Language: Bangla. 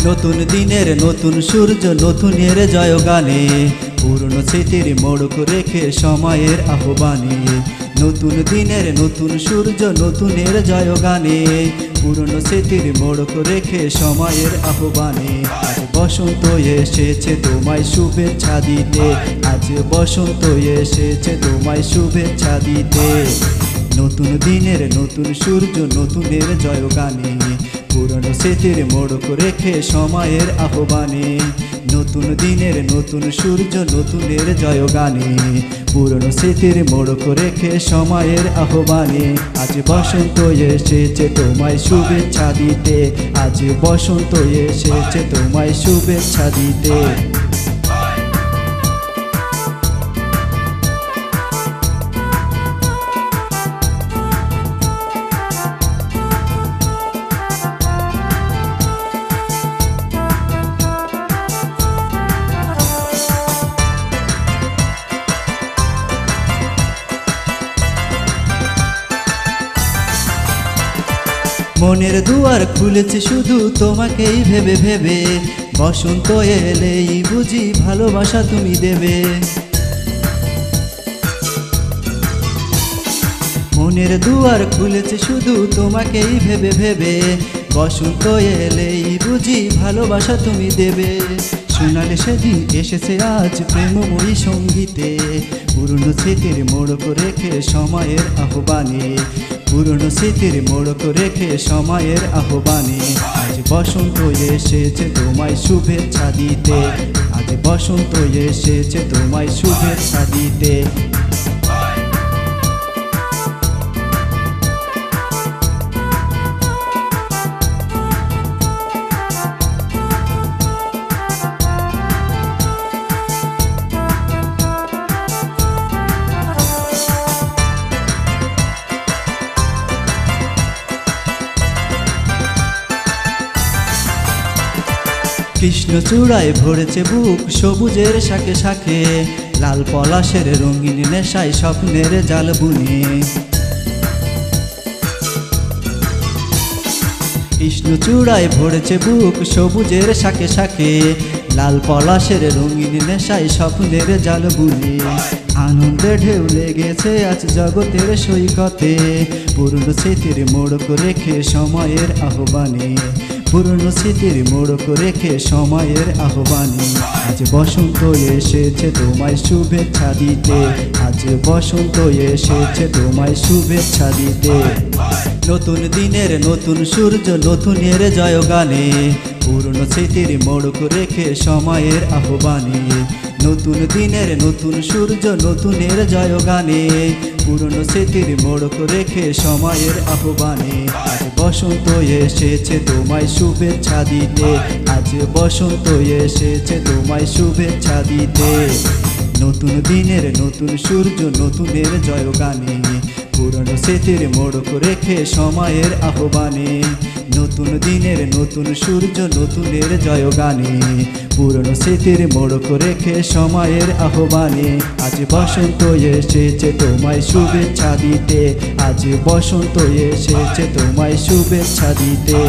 নতুন দিনের নতুন সূর্য নতুনের জয়গানে পুরনো স্মৃতির মোড়ক রেখে সময়ের আহ্বানে। নতুন দিনের নতুন সূর্য নতুনের জয়গানে পুরনো স্মৃতির মোড়ক রেখে সময়ের আহ্বানে। আজ বসন্ত এসেছে তোমায় শুভেচ্ছা দিতে, আজ বসন্ত এসেছে তোমায় শুভেচ্ছা দিতে। নতুন দিনের নতুন সূর্য নতুনের জয়গানে পুরনো স্মৃতির মোড়ক রেখে সময়ের আহ্বানে। নতুন দিনের নতুন সূর্য নতুনের জয়গানে পুরনো স্মৃতির মোড়ক রেখে সময়ের আহ্বানে। আজ বসন্ত এসেছে তোমায় শুভেচ্ছা দিতে, আজ বসন্ত এসেছে তোমায় শুভেচ্ছা দিতে। মনের দুয়ার খুলেছে শুধু তোমাকেই ভেবে ভেবে, বসন্ত এলেই বুঝি ভালোবাসা তুমি দেবে। মনের দুয়ার খুলেছে শুধু তোমাকেই ভেবে ভেবে, বসন্ত এলেই বুঝি ভালোবাসা তুমি দেবে। শোনালে সেদিন এসেছে আজ প্রেমময়ী সঙ্গীতে, পুরনো স্মৃতির মোড়ক রেখে সময়ের আহ্বানে। পুরনো স্মৃতির মোড়ক রেখে সময়ের আহ্বানে। আজ বসন্ত এসেছে তোমায় শুভেচ্ছা দিতে, আজ বসন্ত এসেছে তোমায় শুভেচ্ছা দিতে। কৃষ্ণচূড়ায় ভরেছে বুক সবুজের শাখে শাখে, লাল পলাশের রঙিন নেশায় স্বপ্নের জাল বুনে। কৃষ্ণচূড়ায় ভরেছে বুক সবুজের শাখে শাখে, লাল পলাশের রঙিন নেশায় স্বপ্নের জাল বুনে। আনন্দে ঢেউ লেগেছে আজ জগতের সৈকতে, পুরনো স্মৃতির মোড়ক রেখে সময়ের আহ্বানে। পুরনো স্মৃতির মোড়ক রেখে সময়ের আহ্বানে। আজ বসন্ত এসেছে তোমায় শুভেচ্ছা দিতে, আজ বসন্ত এসেছে তোমায় শুভেচ্ছা দিতে। নতুন দিনের নতুন সূর্য নতুনের জয়গানে পুরনো স্মৃতির মোড়ক রেখে সময়ের আহ্বানে। নতুন দিনের নতুন সূর্য নতুনের জয়গানে পুরনো স্মৃতির মোড়ক রেখে সময়ের আহ্বানে। আজ বসন্ত এসেছে তোমায় শুভেচ্ছা দিতে, আজ বসন্ত এসেছে তোমায় শুভেচ্ছা দিতে। নতুন দিনের নতুন সূর্য নতুনের জয়গানে পুরনো স্মৃতির মোড়ক রেখে সময়ের আহ্বানে। নতুন দিনের নতুন সূর্য নতুনের জয়গানে পুরনো স্মৃতির মোড়ক রেখে সময়ের আহ্বানে। আজ বসন্ত এসেছে তোমায় শুভেচ্ছা দিতে, আজ বসন্ত এসেছে তোমায় শুভেচ্ছা দিতে।